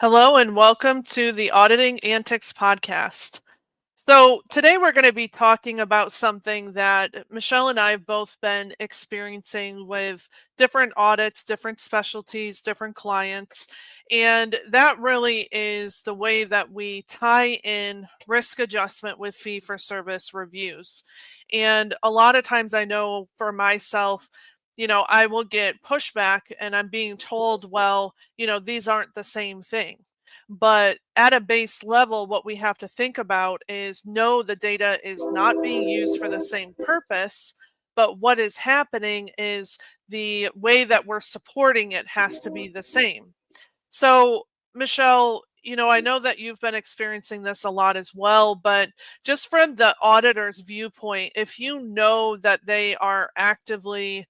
Hello and welcome to the Auditing Antics podcast. So, today we're going to be talking about something that Michelle and I have both been experiencing with different audits, different specialties, different clients. And that really is the way that we tie in risk adjustment with fee for service reviews. And a lot of times I know for myself, I will get pushback and I'm being told, well, these aren't the same thing. But at a base level, what we have to think about is no, the data is not being used for the same purpose, but what is happening is the way that we're supporting it has to be the same. So, Michelle, I know that you've been experiencing this a lot as well, but just from the auditor's viewpoint, if you know that they are actively,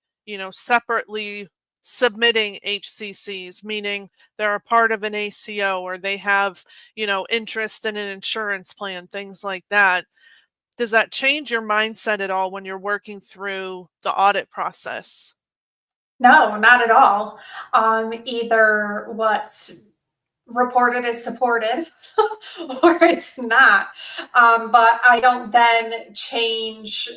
separately submitting HCCs, meaning they're a part of an ACO or they have, interest in an insurance plan, things like that, does that change your mindset at all when you're working through the audit process? No, not at all. Either what's reported is supported or it's not. But I don't then change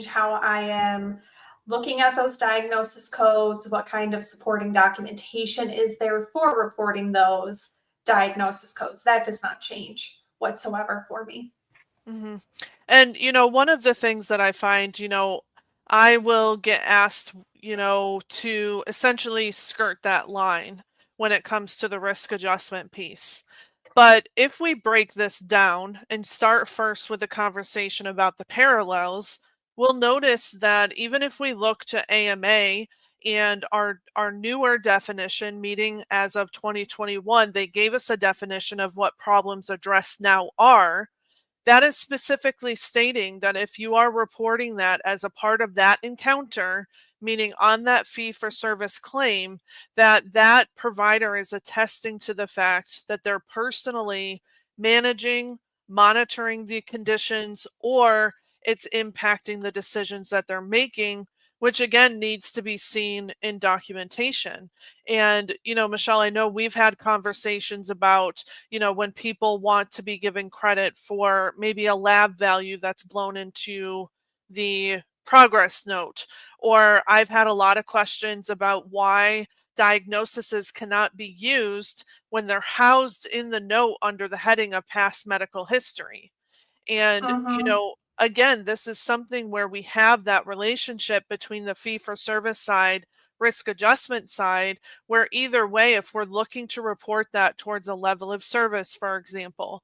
how I am looking at those diagnosis codes, what kind of supporting documentation is there for reporting those diagnosis codes. That does not change whatsoever for me. hmm And, one of the things that I find, I will get asked, to essentially skirt that line when it comes to the risk adjustment piece. But if we break this down and start first with a conversation about the parallels, we'll notice that even if we look to AMA and our newer definition, meeting as of 2021, they gave us a definition of what problems addressed now are. That is specifically stating that if you are reporting that as a part of that encounter, meaning on that fee for service claim, that that provider is attesting to the fact that they're personally managing, monitoring the conditions, or it's impacting the decisions that they're making, which again needs to be seen in documentation. And, Michelle, I know we've had conversations about when people want to be given credit for maybe a lab value that's blown into the progress note. Or I've had a lot of questions about why diagnoses cannot be used when they're housed in the note under the heading of past medical history. And, Mm-hmm. again, this is something where we have that relationship between the fee for service side, risk adjustment side, where either way, if we're looking to report that towards a level of service, for example,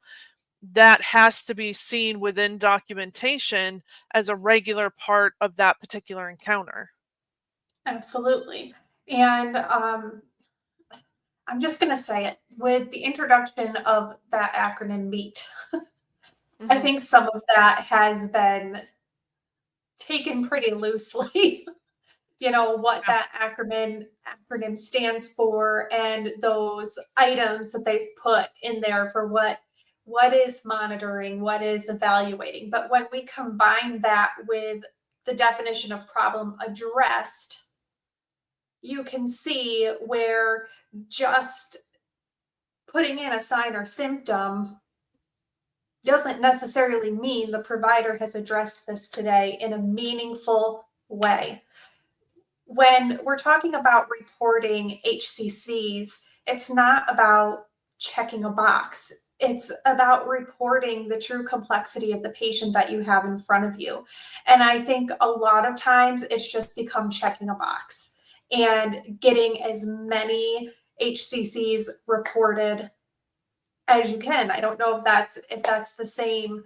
that has to be seen within documentation as a regular part of that particular encounter. Absolutely. And I'm just going to say it with the introduction of that acronym MEET. I hmm think some of that has been taken pretty loosely. What Yeah. that acronym stands for and those items that they've put in there for what is monitoring, what is evaluating. But when we combine that with the definition of problem addressed, you can see where just putting in a sign or symptom doesn't necessarily mean the provider has addressed this today in a meaningful way. When we're talking about reporting HCCs, it's not about checking a box. It's about reporting the true complexity of the patient that you have in front of you. And I think a lot of times it's just become checking a box and getting as many HCCs reported as you can. I don't know if that's the same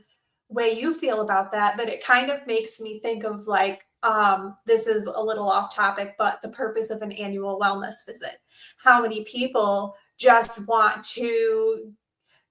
way you feel about that, but it kind of makes me think of like this is a little off topic, but the purpose of an annual wellness visit. How many people just want to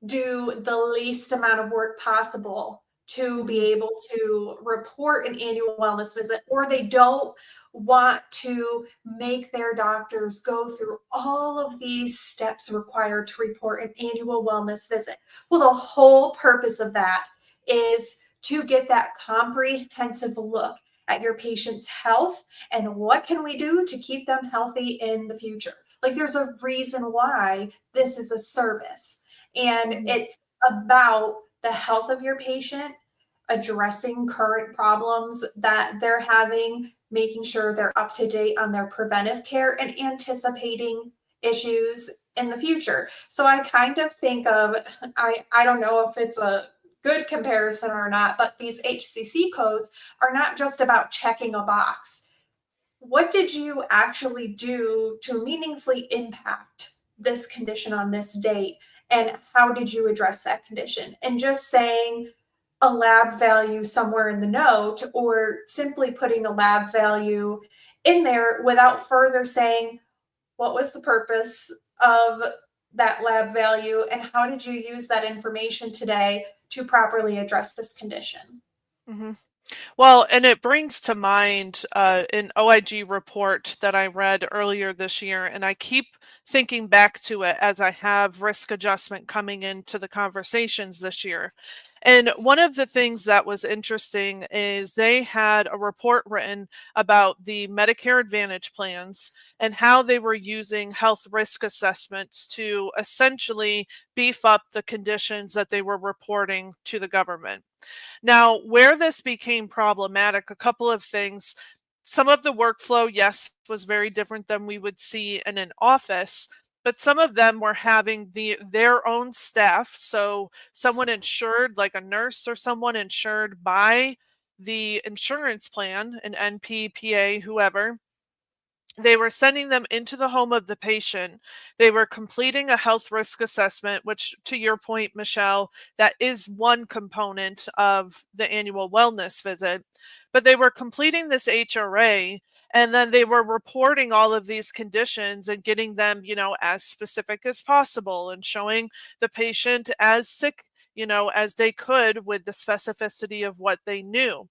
do the least amount of work possible to be hmm able to report an annual wellness visit, or they don't want to make their doctors go through all of these steps required to report an annual wellness visit. Well, the whole purpose of that is to get that comprehensive look at your patient's health and what can we do to keep them healthy in the future. Like there's a reason why this is a service. And Mhm. it's about the health of your patient, addressing current problems that they're having, making sure they're up to date on their preventive care, and anticipating issues in the future. So I kind of think of, I don't know if it's a good comparison or not, but these HCC codes are not just about checking a box. What did you actually do to meaningfully impact this condition on this date? And how did you address that condition? And just saying a lab value somewhere in the note, or simply putting a lab value in there without further saying, what was the purpose of that lab value? And how did you use that information today to properly address this condition? Mhm. Well, and it brings to mind an OIG report that I read earlier this year, and I keep thinking back to it as I have risk adjustment coming into the conversations this year. And one of the things that was interesting is they had a report written about the Medicare Advantage plans and how they were using health risk assessments to essentially beef up the conditions that they were reporting to the government. Now, where this became problematic, a couple of things. Some of the workflow, yes, was very different than we would see in an office, but some of them were having their own staff. So someone insured, like a nurse or someone insured by the insurance plan, an NPPA, whoever, they were sending them into the home of the patient. They were completing a health risk assessment, which, to your point, Michelle, that is one component of the annual wellness visit. But they were completing this HRA, and then they were reporting all of these conditions and getting them, as specific as possible and showing the patient as sick, as they could with the specificity of what they knew.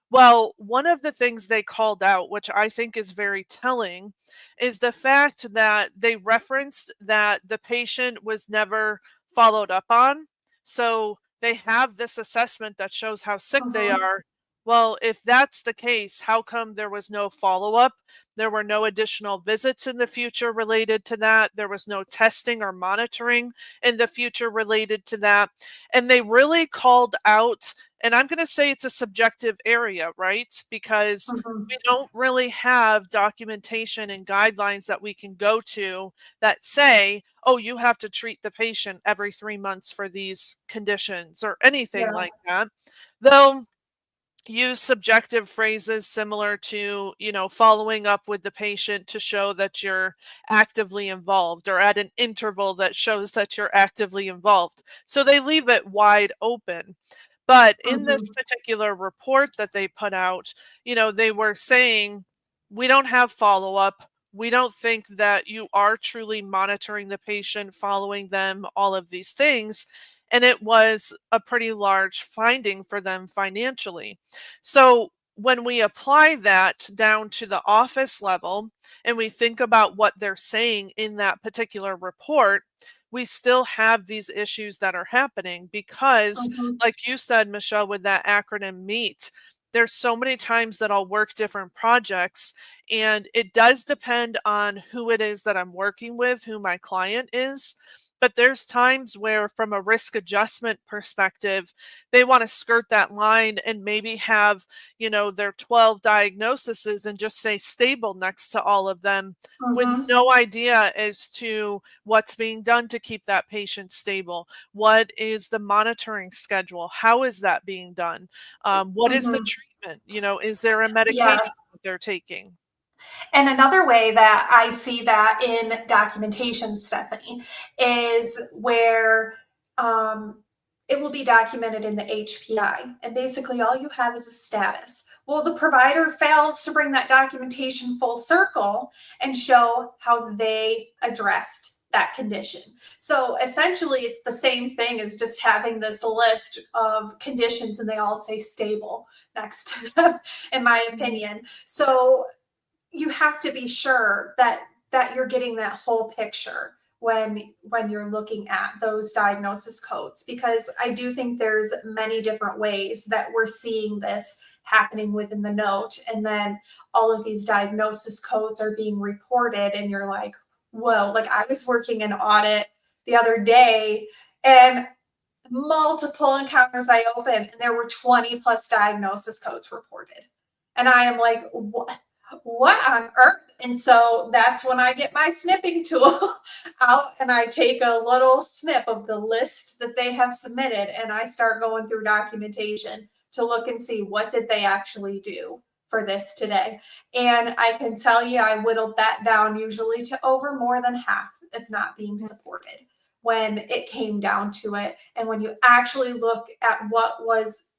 Well, one of the things they called out, which I think is very telling, is the fact that they referenced that the patient was never followed up on. So they have this assessment that shows how sick they Mhm, are. Well, if that's the case, how come there was no follow up? There were no additional visits in the future related to that. There was no testing or monitoring in the future related to that. And they really called out, and I'm going to say it's a subjective area, right? Because we mhm. don't really have documentation and guidelines that we can go to that say, oh, you have to treat the patient every 3 months for these conditions or anything Yeah. like that. Though use subjective phrases similar to, following up with the patient to show that you're actively involved or at an interval that shows that you're actively involved. So they leave it wide open. But in this Mhm, particular report that they put out, they were saying, we don't have follow up. We don't think that you are truly monitoring the patient, following them, all of these things. And it was a pretty large finding for them financially. So when we apply that down to the office level and we think about what they're saying in that particular report, we still have these issues that are happening because, mhm, like you said, Michelle, with that acronym MEET, there's so many times that I'll work different projects, and it does depend on who it is that I'm working with, who my client is. But there's times where, from a risk adjustment perspective, they want to skirt that line and maybe have, their 12 diagnoses and just say stable next to all of them with mhm, no idea as to what's being done to keep that patient stable. What is the monitoring schedule? How is that being done? What is the mhm. treatment? Is there a Yeah. medication that they're taking? And another way that I see that in documentation, Stephanie, is where um, it will be documented in the HPI. And basically, all you have is a status. Well, the provider fails to bring that documentation full circle and show how they addressed that condition. So essentially, it's the same thing as just having this list of conditions and they all say stable next to them, in my Mhm. opinion. So you have to be sure that you're getting that whole picture when you're looking at those diagnosis codes, because I do think there's many different ways that we're seeing this happening within the note, and then all of these diagnosis codes are being reported and you're like, whoa, like I was working an audit the other day and multiple encounters I opened, and there were 20 plus diagnosis codes reported. And I am like, what on earth? And so that's when I get my snipping tool out and I take a little snip of the list that they have submitted and I start going through documentation to look and see what did they actually do for this today. And I can tell you, I whittled that down usually to over more than half, if not being supported when it came down to it. And when you actually look at what was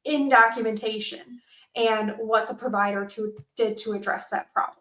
in documentation and what the provider did to address that problem.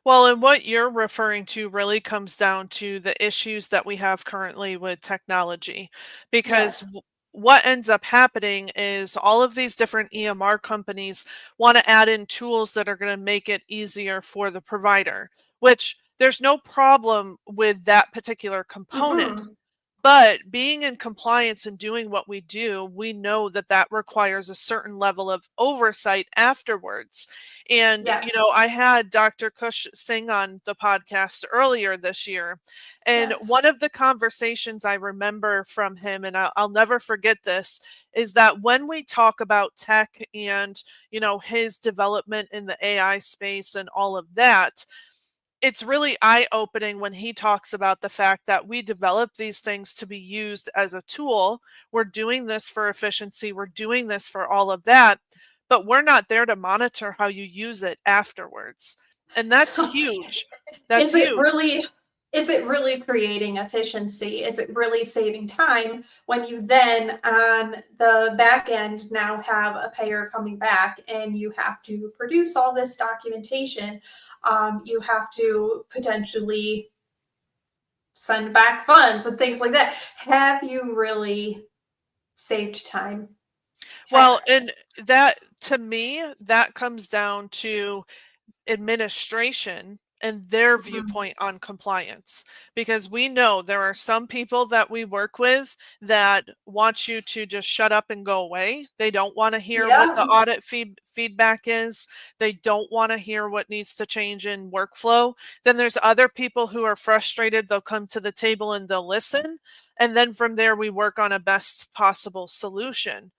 Well, and what you're referring to really comes down to the issues that we have currently with technology. Because Yes. what ends up happening is all of these different EMR companies want to add in tools that are going to make it easier for the provider, which there's no problem with that particular component. Mm-hmm. But being in compliance and doing what we do, we know that that requires a certain level of oversight afterwards. And, Yes. I had Dr. Cush sing on the podcast earlier this year. And Yes. one of the conversations I remember from him, and I'll never forget this, is that when we talk about tech and, his development in the AI space and all of that, it's really eye-opening when he talks about the fact that we develop these things to be used as a tool. We're doing this for efficiency, we're doing this for all of that, but we're not there to monitor how you use it afterwards. And that's huge. That's is it huge. really is it really creating efficiency? Is it really saving time when you then on the back end now have a payer coming back and you have to produce all this documentation? You have to potentially send back funds and things like that. Have you really saved time? Well, and that, to me, that comes down to administration and their Mhm. viewpoint on compliance, because we know there are some people that we work with that want you to just shut up and go away. They don't want to hear what Yeah. the audit feedback is. They don't want to hear what needs to change in workflow. Then there's other people who are frustrated. They'll come to the table and they'll listen, and then from there we work on a best possible solution.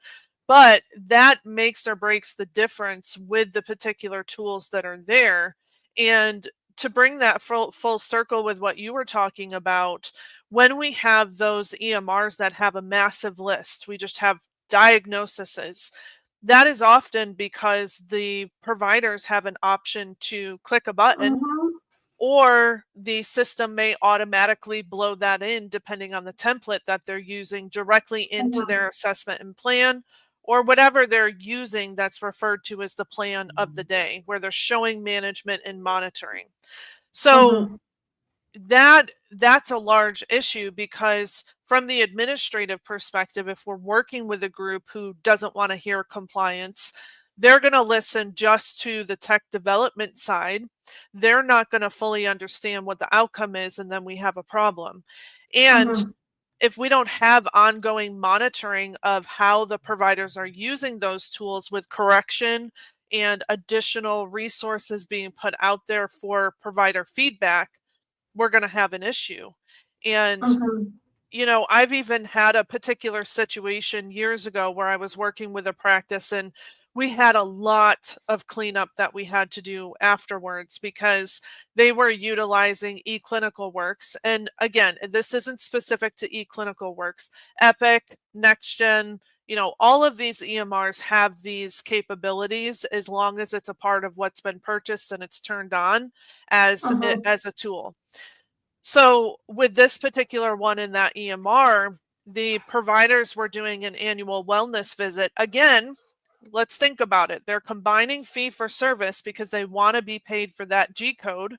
But that makes or breaks the difference with the particular tools that are there. And to bring that full circle with what you were talking about, when we have those EMRs that have a massive list, we just have diagnoses. That is often because the providers have an option to click a button, Mhm. or the system may automatically blow that in depending on the template that they're using directly into Mhm. their assessment and plan, or whatever they're using that's referred to as the plan of the day, where they're showing management and monitoring. So Mhm. that's a large issue, because from the administrative perspective, if we're working with a group who doesn't want to hear compliance, they're going to listen just to the tech development side. They're not going to fully understand what the outcome is, and then we have a problem. And Mhm. if we don't have ongoing monitoring of how the providers are using those tools with correction and additional resources being put out there for provider feedback, we're going to have an issue. And, Mhm. I've even had a particular situation years ago where I was working with a practice, and we had a lot of cleanup that we had to do afterwards because they were utilizing eClinical Works. And again, this isn't specific to eClinical Works. Epic, NextGen, all of these EMRs have these capabilities as long as it's a part of what's been purchased and it's turned on Mhm. as a tool. So with this particular one in that EMR, the providers were doing an annual wellness visit. Again, let's think about it. They're combining fee for service because they want to be paid for that G code.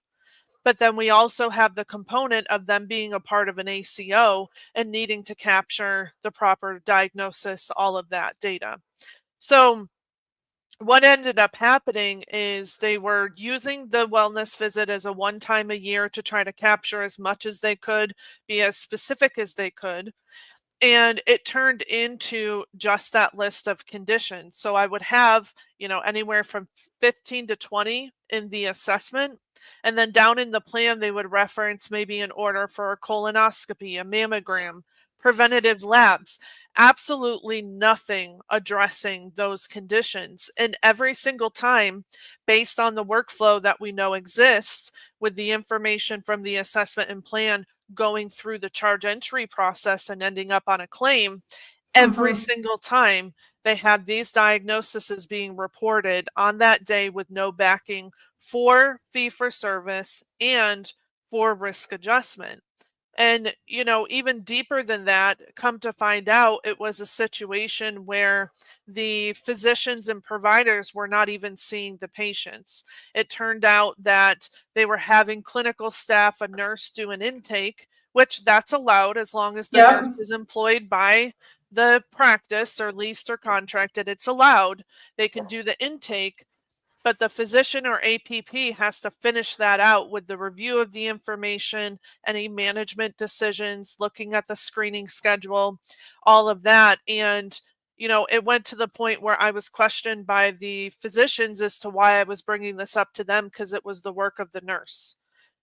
But then we also have the component of them being a part of an ACO and needing to capture the proper diagnosis, all of that data. So what ended up happening is they were using the wellness visit as a one time a year to try to capture as much as they could, be as specific as they could. And it turned into just that list of conditions. So I would have, anywhere from 15 to 20 in the assessment. And then down in the plan, they would reference maybe an order for a colonoscopy, a mammogram, preventative labs, absolutely nothing addressing those conditions. And every single time, based on the workflow that we know exists with the information from the assessment and plan going through the charge entry process and ending up on a claim, every Mhm. single time they had these diagnoses being reported on that day with no backing for fee for service and for risk adjustment. And, even deeper than that, come to find out it was a situation where the physicians and providers were not even seeing the patients. It turned out that they were having clinical staff, a nurse do an intake, which that's allowed as long as the Yep. nurse is employed by the practice or leased or contracted. It's allowed. They can do the intake, but the physician or APP has to finish that out with the review of the information, any management decisions, looking at the screening schedule, all of that. And, it went to the point where I was questioned by the physicians as to why I was bringing this up to them because it was the work of the nurse.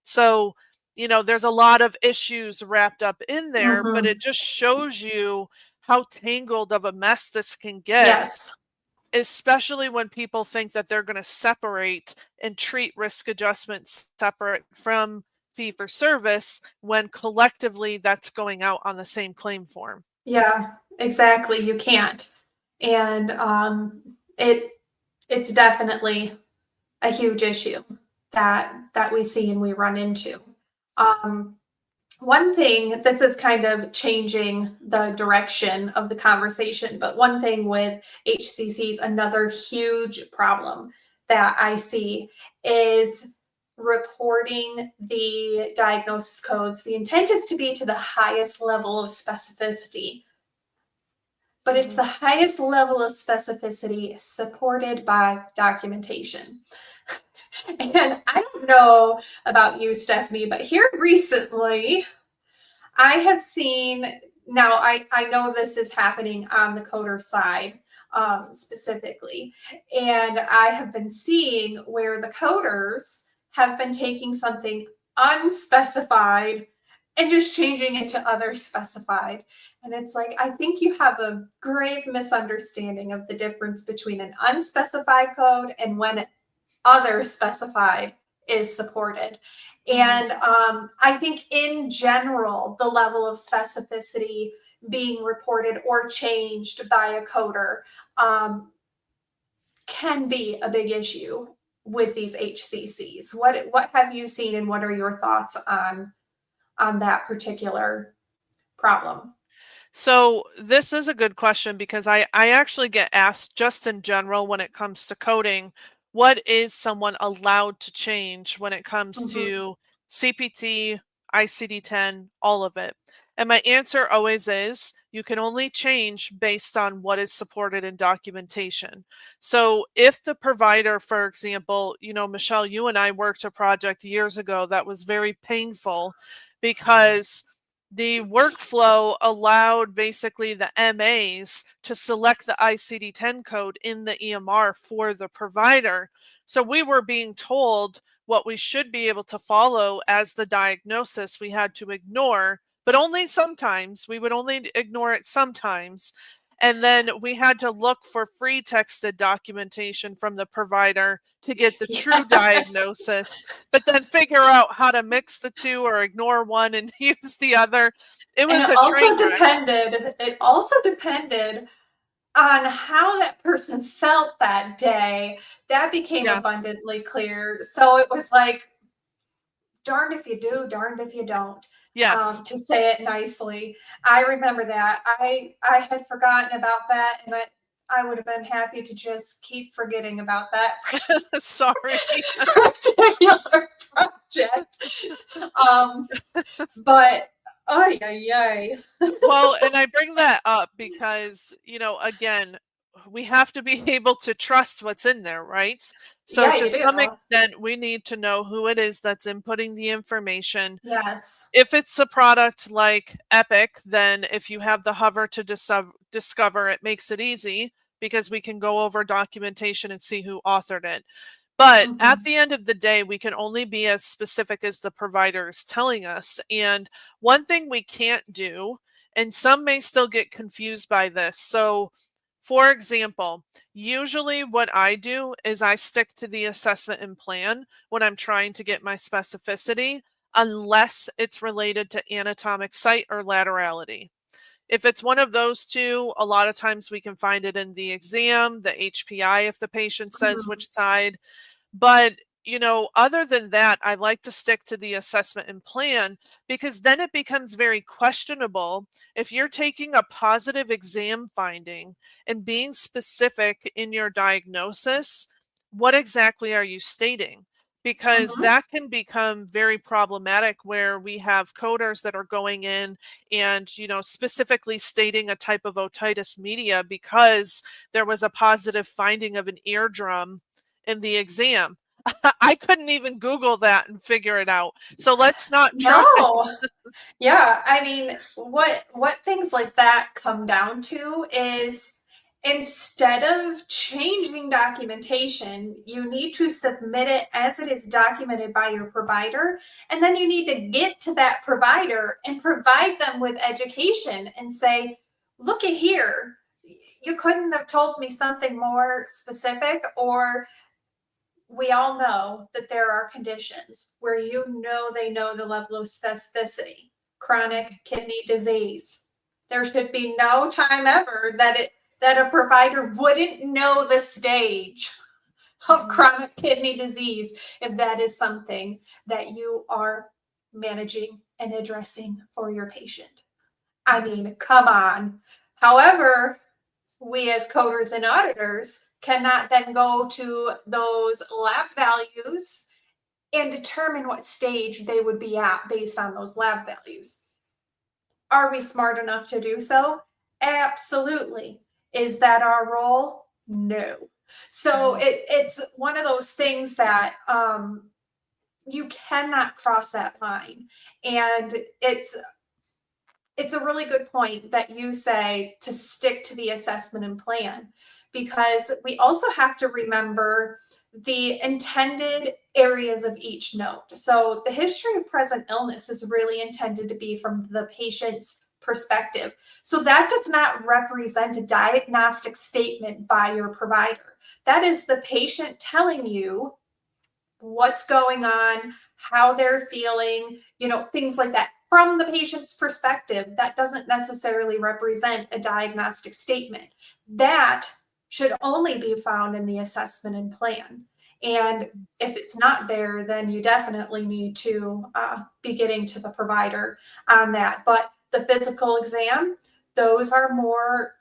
So, there's a lot of issues wrapped up in there, but Mhm. it just shows you how tangled of a mess this can get, Yes. especially when people think that they're going to separate and treat risk adjustments separate from fee for service when collectively that's going out on the same claim form. Yeah, exactly. You can't. And it's definitely a huge issue that we see and we run into. Um, One thing, this is kind of changing the direction of the conversation, but one thing with HCCs, another huge problem that I see is reporting the diagnosis codes. The intent is to be to the highest level of specificity, but it's Mhm. the highest level of specificity supported by documentation. And I don't know about you, Stephanie, but here recently, I have seen, now I know this is happening on the coder side specifically, and I have been seeing where the coders have been taking something unspecified and just changing it to other specified. And it's like, I think you have a grave misunderstanding of the difference between an unspecified code and when other specified is supported. Mhm. And I think in general, the level of specificity being reported or changed by a coder can be a big issue with these HCCs. What have you seen, and what are your thoughts on that particular problem? So this is a good question because I actually get asked just in general when it comes to coding, what is someone allowed to change when it comes Mhm. to CPT, ICD-10, all of it? And my answer always is you can only change based on what is supported in documentation. So if the provider, for example, Michelle, you and I worked a project years ago that was very painful because the workflow allowed basically the MAs to select the ICD-10 code in the EMR for the provider. So we were being told what we should be able to follow as the diagnosis we had to ignore, but only sometimes. We would only ignore it sometimes. And then we had to look for free texted documentation from the provider to get the true Yes. diagnosis, but then figure out how to mix the two or ignore one and use the other. It And was a train wreck. it also depended on how that person felt that day. That became Yeah. abundantly clear. So it was like, darned if you do, darned if you don't, Yes. to say it nicely. I remember that. I had forgotten about that, and I would have been happy to just keep forgetting about that Sorry. particular project. Um, but ay ay ay. Well, and I bring that up because, again, we have to be able to trust what's in there, right? So Yeah, to you some do. extent, we need to know who it is that's inputting the information. Yes. If it's a product like Epic, then if you have the hover to discover, it makes it easy because we can go over documentation and see who authored it. But at Mhm. the end of the day, we can only be as specific as the provider is telling us. And one thing we can't do, and some may still get confused by this. So, for example, usually what I do is I stick to the assessment and plan when I'm trying to get my specificity, unless it's related to anatomic site or laterality. If it's one of those two, a lot of times we can find it in the exam, the HPI if the patient says Mhm. which side. But, other than that, I like to stick to the assessment and plan, because then it becomes very questionable if you're taking a positive exam finding and being specific in your diagnosis. What exactly are you stating? Because Mhm. that can become very problematic where we have coders that are going in and, specifically stating a type of otitis media because there was a positive finding of an eardrum in the exam. I couldn't even Google that and figure it out. So let's not try. No. Yeah, I mean, what things like that come down to is instead of changing documentation, you need to submit it as it is documented by your provider, and then you need to get to that provider and provide them with education and say, "Look at here. You couldn't have told me something more specific," or we all know that there are conditions where they know the level of specificity. Chronic kidney disease. There should be no time ever that a provider wouldn't know the stage of Mhm. chronic kidney disease if that is something that you are managing and addressing for your patient. I Mhm. mean, come on. However, we as coders and auditors cannot then go to those lab values and determine what stage they would be at based on those lab values. Are we smart enough to do so? Absolutely. Is that our role? No. So Mhm. it's one of those things that you cannot cross that line. And it's a really good point that you say to stick to the assessment and plan, because we also have to remember the intended areas of each note. So the history of present illness is really intended to be from the patient's perspective. So that does not represent a diagnostic statement by your provider. That is the patient telling you what's going on, how they're feeling, things like that. From the patient's perspective, that doesn't necessarily represent a diagnostic statement. That should only be found in the assessment and plan. And if it's not there, then you definitely need to be getting to the provider on that. But the physical exam, those are more,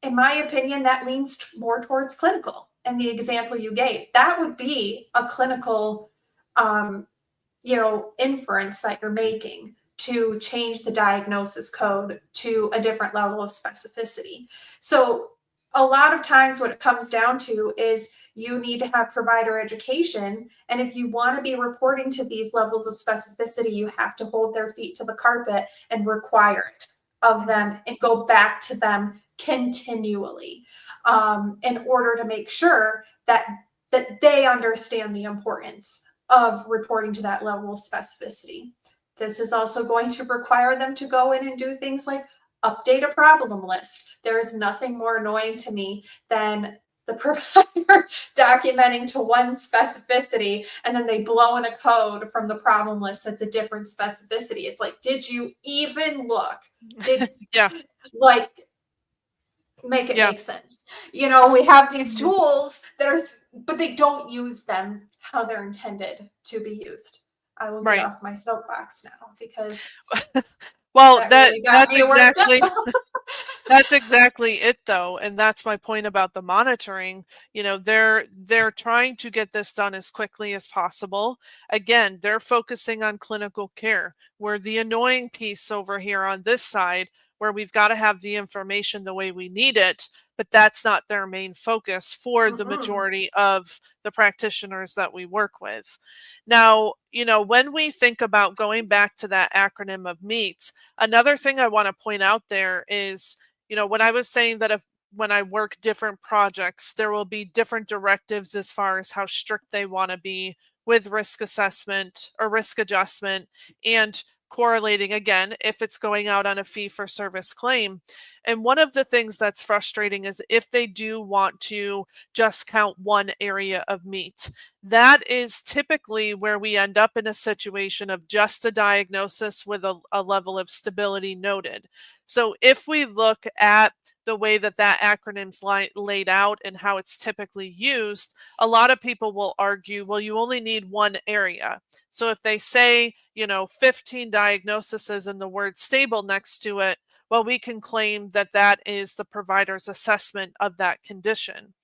in my opinion, that leans more towards clinical. And the example you gave, that would be a clinical, um, inference that you're making to change the diagnosis code to a different level of specificity. So a lot of times what it comes down to is you need to have provider education. And if you want to be reporting to these levels of specificity, you have to hold their feet to the carpet and require it of Mhm. them and go back to them continually, in order to make sure that they understand the importance of reporting to that level of specificity. This is also going to require them to go in and do things like update a problem list. There is nothing more annoying to me than the provider documenting to one specificity and then they blow in a code from the problem list that's a different specificity. It's like, did you even look? Did, Yeah. like, make it Yeah. make sense. We have these Mhm. tools that are, but they don't use them how they're intended to be used. I will get Right. off my soapbox now because Well, that really got that's me worked exactly up. That's exactly it though, and that's my point about the monitoring. They're trying to get this done as quickly as possible. Again, they're focusing on clinical care. Where the annoying piece over here on this side, where we've got to have the information the way we need it, but that's not their main focus for the Mm-mm. majority of the practitioners that we work with. Now, when we think about going back to that acronym of MEET, another thing I want to point out there is, when I was saying that if when I work different projects, there will be different directives as far as how strict they want to be with risk assessment or risk adjustment, and correlating again if it's going out on a fee for service claim. And one of the things that's frustrating is if they do want to just count one area of meat. That is typically where we end up in a situation of just a diagnosis with a level of stability noted. So if we look at the way that that acronym's laid out and how it's typically used, a lot of people will argue, well, you only need one area. So if they say, 15 diagnoses and the word stable next to it, well, we can claim that that is the provider's assessment of that condition.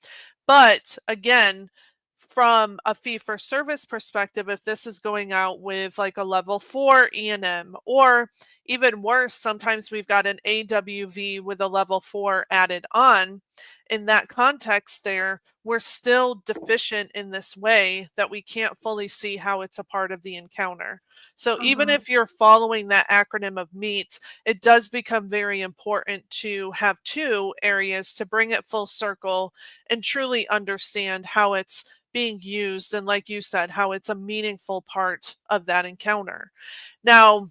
But again, from a fee for service perspective, if this is going out with like a level 4 E&M, or even worse, sometimes we've got an AWV with a level 4 added on. In that context there, we're still deficient in this way that we can't fully see how it's a part of the encounter. So even Mhm. if you're following that acronym of MEET, it does become very important to have two areas to bring it full circle and truly understand how it's being used. And like you said, how it's a meaningful part of that encounter. Now,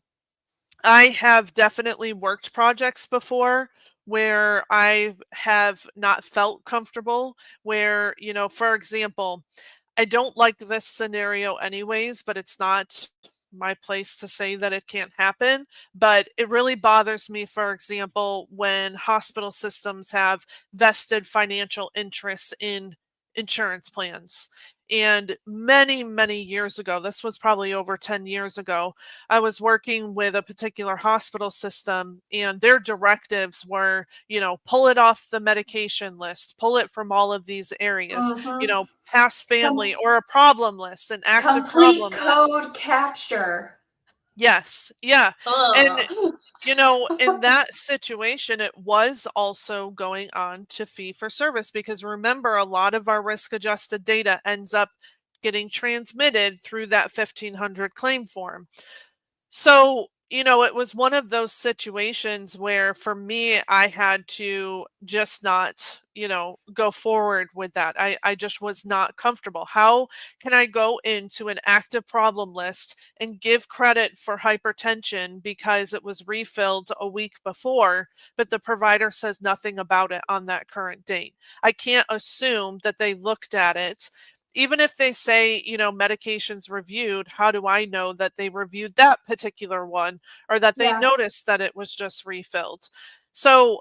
I have definitely worked projects before where I have not felt comfortable, where, for example, I don't like this scenario anyways, but it's not my place to say that it can't happen. But it really bothers me, for example, when hospital systems have vested financial interests in insurance plans. And many, many years ago, this was probably over 10 years ago, I was working with a particular hospital system, and their directives were, pull it off the medication list, pull it from all of these areas, Mhm. past family Com- or a problem list, an active Complete problem list. code capture. Yes. Yeah. And, Ugh. in that situation, it was also going on to fee for service because remember, a lot of our risk adjusted data ends up getting transmitted through that 1500 claim form. So, it was one of those situations where for me, I had to just not, go forward with that. I just was not comfortable. How can I go into an active problem list and give credit for hypertension because it was refilled a week before, but the provider says nothing about it on that current date? I can't assume that they looked at it. Even if they say, medications reviewed, how do I know that they reviewed that particular one or that they Yeah. noticed that it was just refilled? So,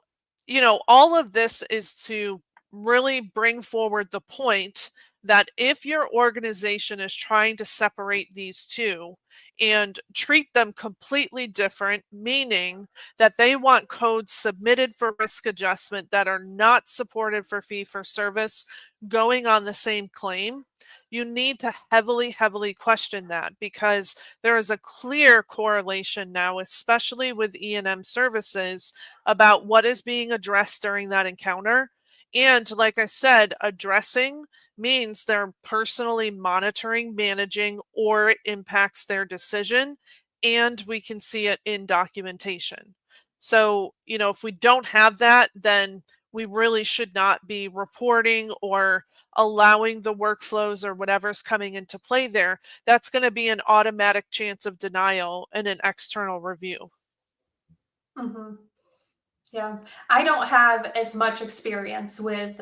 all of this is to really bring forward the point that if your organization is trying to separate these two and treat them completely different, meaning that they want codes submitted for risk adjustment that are not supported for fee for service going on the same claim, you need to heavily, heavily question that because there is a clear correlation now, especially with E&M services, about what is being addressed during that encounter. And like I said, addressing means they're personally monitoring, managing, or it impacts their decision. And we can see it in documentation. So, if we don't have that, then we really should not be reporting or allowing the workflows or whatever's coming into play there. That's going to be an automatic chance of denial and an external review. Mhm. Yeah. I don't have as much experience with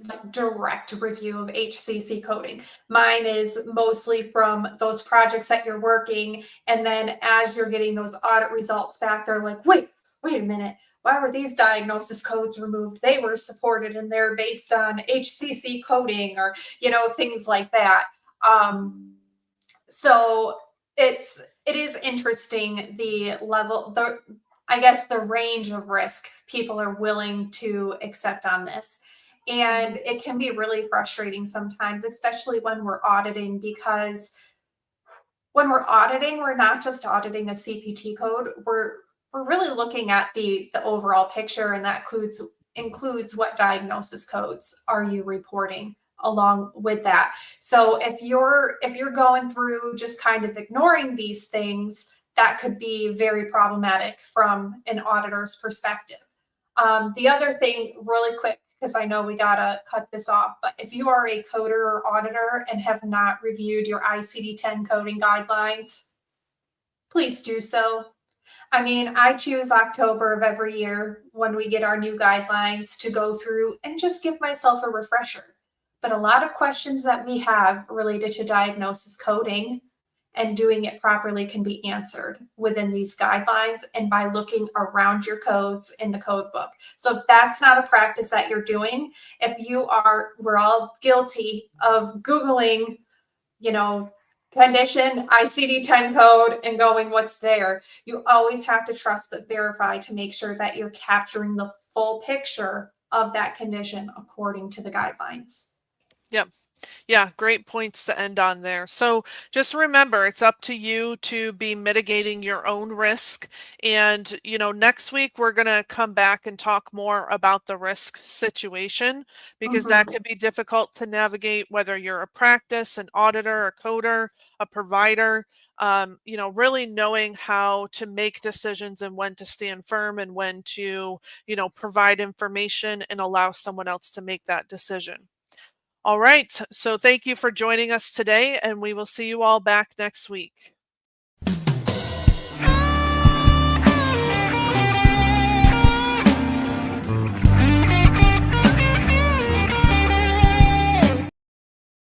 like direct review of HCC coding. Mine is mostly from those projects that you're working, and then as you're getting those audit results back, they're like, wait a minute, why were these diagnosis codes removed? They were supported and they're based on HCC coding, or things like that. So it is interesting the level, the I guess the range of risk people are willing to accept on this. And Mhm. it can be really frustrating sometimes, especially when we're auditing, because when we're auditing, we're not just auditing a CPT code. We're really looking at the overall picture, and that includes what diagnosis codes are you reporting along with that. So if you're going through just kind of ignoring these things, that could be very problematic from an auditor's perspective. The other thing, really quick, because I know we gotta cut this off, but if you are a coder or auditor and have not reviewed your ICD-10 coding guidelines, please do so. I mean, I choose October of every year when we get our new guidelines to go through and just give myself a refresher. But a lot of questions that we have related to diagnosis coding and doing it properly can be answered within these guidelines and by looking around your codes in the code book. So if that's not a practice that you're doing, if you are, we're all guilty of Googling, you know, condition, ICD-10 code, and going, what's there? You always have to trust but verify to make sure that you're capturing the full picture of that condition according to the guidelines. Yep. Yeah, great points to end on there. So just remember, it's up to you to be mitigating your own risk. And, next week we're going to come back and talk more about the risk situation because that Mhm. could be difficult to navigate, whether you're a practice, an auditor, a coder, a provider. Really knowing how to make decisions and when to stand firm and when to, provide information and allow someone else to make that decision. All right. So thank you for joining us today, and we will see you all back next week.